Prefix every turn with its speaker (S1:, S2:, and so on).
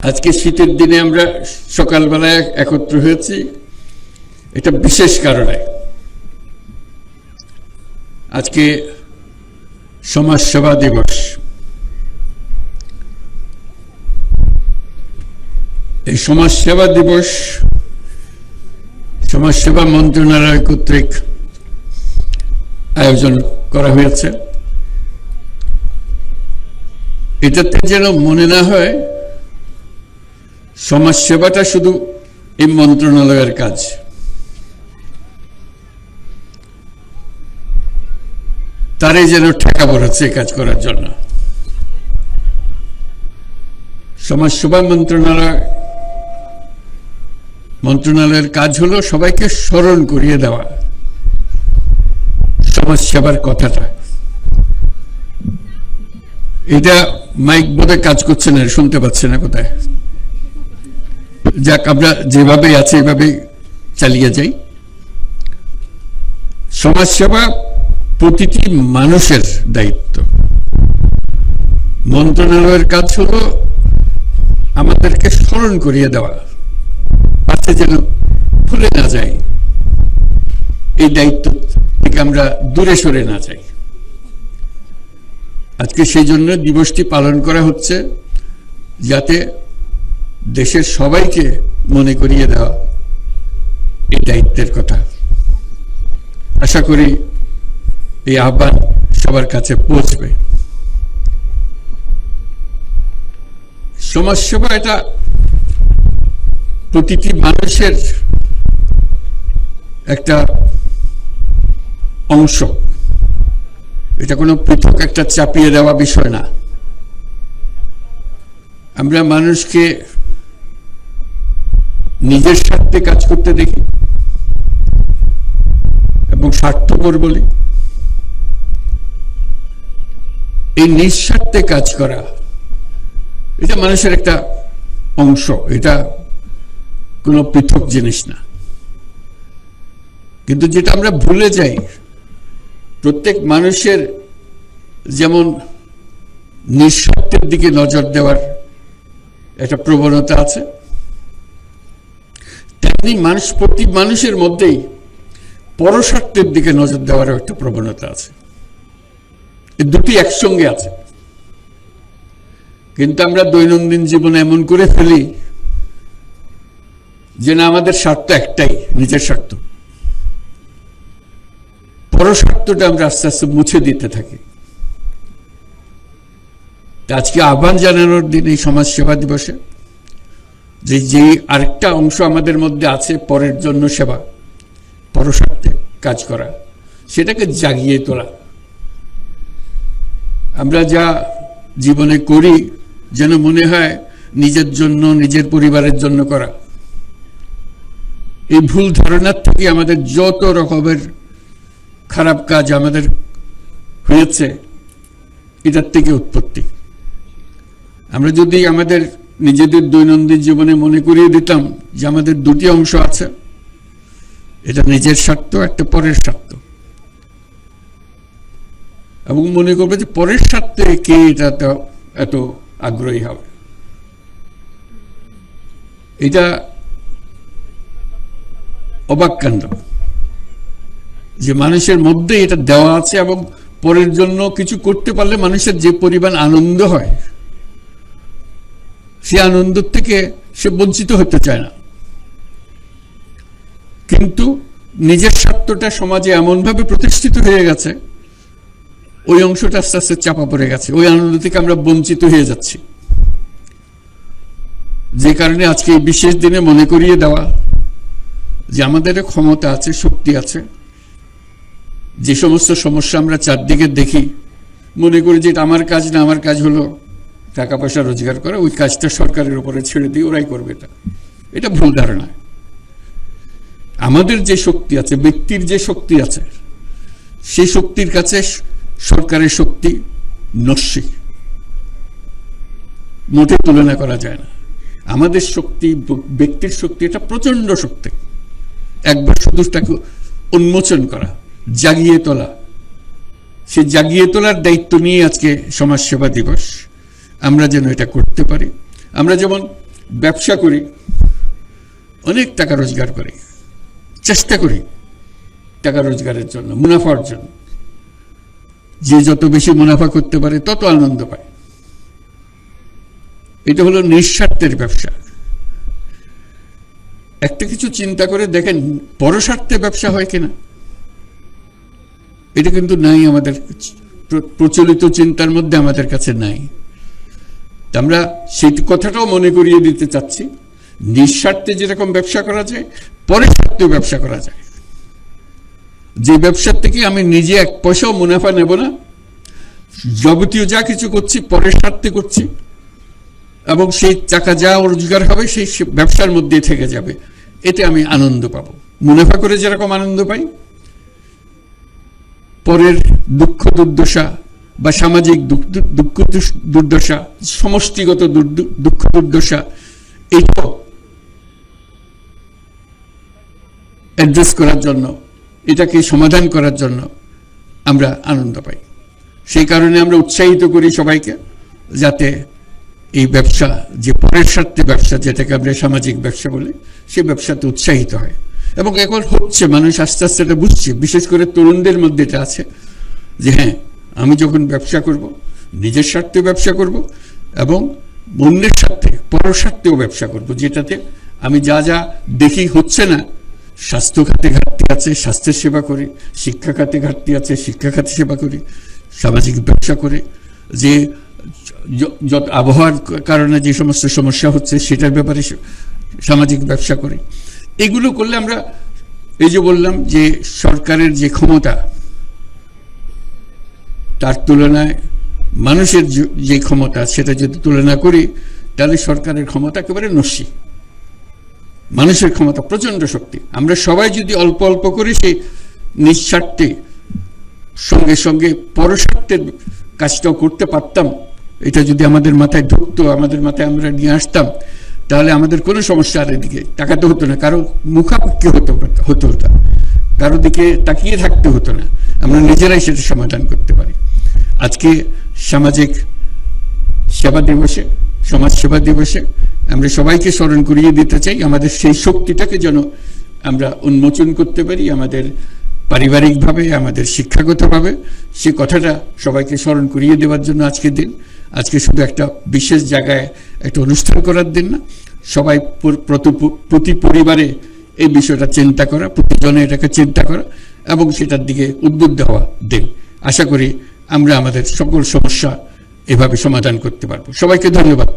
S1: আজকে শীতের দিনে আমরা সকালবেলায় একত্র হয়েছি এটা বিশেষ কারণে। আজকে সমাজ সেবা দিবস। এই সমাজ সেবা দিবস সমাজ সেবা মন্ত্রণালয় কর্তৃক আয়োজন করা হয়েছে। এটাতে যেন মনে না হয় সমাজ সেবাটা শুধু এই মন্ত্রণালয়ের কাজ। তারই যেন ঠেকা পড়েছে এই কাজ করার জন্য। সমাজ সেবা মন্ত্রণালয়ের কাজ হলো সবাইকে স্মরণ করিয়ে দেওয়া সমাজ সেবার কথাটা। এটা মাইক বোধহয় কাজ করছে না, শুনতে পাচ্ছে না কোথায়। যাক, আমরা যেভাবে আছে এভাবে চালিয়ে যাই। সমাজ সেবা প্রতিটি মানুষের দায়িত্ব। মন্ত্রণালয়ের কাজ হলো আমাদেরকে স্মরণ করিয়ে দেওয়া, পাশে যেন ভুলে না যাই, এই দায়িত্ব থেকে আমরা দূরে সরে না যাই। আজকে সেই জন্য দিবসটি পালন করা হচ্ছে, যাতে দেশের সবাইকে মনে করিয়ে দেওয়া এই দায়িত্বের কথা। আশা করি এই আহ্বান সবার কাছে পৌঁছবে। সমাজ সেবা এটা প্রতিটি মানুষের একটা অংশ। এটা কোনো পৃথক একটা চাপিয়ে দেওয়া বিষয় না। আমরা মানুষকে নিজের স্বার্থে কাজ করতে দেখি এবং স্বার্থপর বলি। এই নিঃস্বার্থে কাজ করা এটা মানুষের একটা অংশ, এটা কোনো পৃথক জিনিস না। কিন্তু যেটা আমরা ভুলে যাই, প্রত্যেক মানুষের যেমন নিঃস্বার্থের দিকে নজর দেওয়ার একটা প্রবণতা আছে, তেমনি প্রতি মানুষের মধ্যেই পরস্বার্থের দিকে নজর দেওয়ার একটা প্রবণতা আছে। এই দুটি একসঙ্গে আছে। কিন্তু আমরা দৈনন্দিন জীবনে এমন করে ফেলি যে না, আমাদের স্বার্থ একটাই, নিজের স্বার্থ। পরস্বার্থটা আমরা আস্তে আস্তে মুছে দিতে থাকি। আজকে আহ্বান জানানোর দিন এই সমাজ সেবা দিবসে যে আরেকটা অংশ আমাদের মধ্যে আছে, পরের জন্য সেবা, পরস্বার্থে কাজ করা, সেটাকে জাগিয়ে তোলা। আমরা যা জীবনে করি যেন মনে হয় নিজের জন্য, নিজের পরিবারের জন্য করা। এই ভুল ধারণার থেকে আমাদের যত রকমের খারাপ কাজ আমাদের হয়েছে, এটার থেকে উৎপত্তি। আমরা যদি আমাদের নিজেদের দৈনন্দিন জীবনে মনে করিয়ে দিতাম যে আমাদের দুটি অংশ আছে, এটা নিজের স্বার্থ, একটা পরের স্বার্থ, এবং মনে করবে যে পরের স্বার্থে কে এটা এত আগ্রহী হবে। এটা অবাক কাণ্ড যে মানুষের মধ্যে এটা দেওয়া আছে, এবং পরের জন্য কিছু করতে পারলে মানুষের যে পরিমাণ আনন্দ হয়, সে আনন্দ থেকে সে বঞ্চিত হতে চায় না। কিন্তু নিজের স্বার্থটা সমাজে এমনভাবে প্রতিষ্ঠিত হয়ে গেছে, ওই অংশটা আস্তে আস্তে চাপা পড়ে গেছে, ওই আনন্দ থেকে আমরা বঞ্চিত হয়ে যাচ্ছি। যে কারণে আজকে এই বিশেষ দিনে মনে করিয়ে দেওয়া যে আমাদের ক্ষমতা আছে, শক্তি আছে। যে সমস্ত সমস্যা আমরা চারদিকে দেখি, মনে করি যে এটা আমার কাজ না, আমার কাজ হলো টাকা পয়সা রোজগার করা, ওই কাজটা সরকারের উপরে ছেড়ে দিয়ে ওরাই করবে। এটা ভুল ধারণা। আমাদের যে শক্তি আছে, ব্যক্তির যে শক্তি আছে, সেই শক্তির কাছে সরকারের শক্তি নস্যি, মোটে তুলনা করা যায় না। আমাদের শক্তি, ব্যক্তির শক্তি, এটা প্রচন্ড শক্তি। একবার শুধু তাকে উন্মোচন করা, জাগিয়ে তোলা, সে জাগিয়ে তোলার দায়িত্ব নিয়ে আজকে সমাজ সেবা দিবস। আমরা যেন এটা করতে পারি। আমরা যেমন ব্যবসা করি, অনেক টাকা রোজগার করি, চেষ্টা করি টাকা রোজগারের জন্য, মুনাফা অর্জন। যে যত বেশি মুনাফা করতে পারে তত আনন্দ পায়। এটা হলো নিঃস্বার্থের ব্যবসা। একটা কিছু চিন্তা করে দেখেন পরস্বার্থে ব্যবসা হয় কিনা। এটা কিন্তু নাই, আমাদের প্রচলিত চিন্তার মধ্যে আমাদের কাছে নাই। আমরা সেই কথাটাও মনে করিয়ে দিতে চাচ্ছি, নিঃস্বার্থে যেরকম ব্যবসা করা যায়, পরের স্বার্থেও ব্যবসা করা যায়। যে ব্যবসার থেকে আমি নিজে এক পয়সাও মুনাফা নেব না, যাবতীয় যা কিছু করছি পরের স্বার্থে করছি, এবং সেই টাকা যা রোজগার হবে সেই ব্যবসার মধ্যে থেকে যাবে, এতে আমি আনন্দ পাবো। মুনাফা করে যেরকম আনন্দ পাই, পরের দুঃখ দুর্দশা বা সামাজিক দুঃখ দুর্দশা, সমষ্টিগত দুঃখ দুর্দশা, এইটাও অ্যাড্রেস করার জন্য, এটাকে সমাধান করার জন্য আমরা আনন্দ পাই। সেই কারণে আমরা উৎসাহিত করি সবাইকে, যাতে এই ব্যবসা, যে পরের স্বার্থে ব্যবসা, যেটাকে আমরা সামাজিক ব্যবসা বলি, সে ব্যবসাতে উৎসাহিত হয়। এবং এখন হচ্ছে, মানুষ আস্তে আস্তে এটা বুঝছে, বিশেষ করে তরুণদের মধ্যে এটা আছে যে হ্যাঁ, আমি যখন ব্যবসা করব, নিজের স্বার্থে ব্যবসা করব এবং অন্যের স্বার্থে, পরের স্বার্থেও ব্যবসা করব, যেটাতে আমি যা যা দেখি হচ্ছে না, স্বাস্থ্য খাতে ঘাটতি আছে, স্বাস্থ্যের সেবা করি, শিক্ষা খাতে ঘাটতি আছে, শিক্ষা খাতে সেবা করি, সামাজিক ব্যবসা করে যে যত আবহাওয়ার কারণে যে সমস্ত সমস্যা হচ্ছে সেটার ব্যাপারে সামাজিক ব্যবসা করি। এগুলো করলে আমরা, এই যে বললাম যে সরকারের যে ক্ষমতা, তার তুলনায় মানুষের যে ক্ষমতা, সেটা যদি তুলনা করি, তাহলে সরকারের ক্ষমতা একেবারে নস্যি, মানুষের ক্ষমতা প্রচন্ড শক্তি। আমরা সবাই যদি অল্প অল্প করে সেই নিঃস্বার্থে সঙ্গে সঙ্গে পরস্বার্থের কাজটাও করতে পারতাম, এটা যদি আমাদের মাথায় ঢুকতো, আমাদের মাথায় আমরা নিয়ে আসতাম, তাহলে আমাদের কোনো সমস্যা আর এদিকে তাকাতে হতো না, কারো মুখাপেক্ষি হতো না, কারো দিকে তাকিয়ে থাকতে হতো না, আমরা নিজেরাই সেটা সমাধান করতে পারি। আজকে সামাজিক সেবা দিবসে, সমাজ সেবা দিবসে আমরা সবাইকে স্মরণ করিয়ে দিতে চাই, আমাদের সেই শক্তিটাকে যেন আমরা উন্মোচন করতে পারি, আমাদের পারিবারিকভাবে, আমাদের শিক্ষাগতভাবে। সে কথাটা সবাইকে স্মরণ করিয়ে দেওয়ার জন্য আজকের দিন। আজকে শুধু একটা বিশেষ জায়গায় একটা অনুষ্ঠান করার দিন না, সবাই প্রতি পরিবারে এই বিষয়টা চিন্তা করা, প্রতিজনে এটাকে চিন্তা করা এবং সেটার দিকে উদ্যোগ দেওয়া দিন। আশা করি আমরা আমাদের সকল সমস্যা এভাবে সমাধান করতে পারবো। সবাইকে ধন্যবাদ।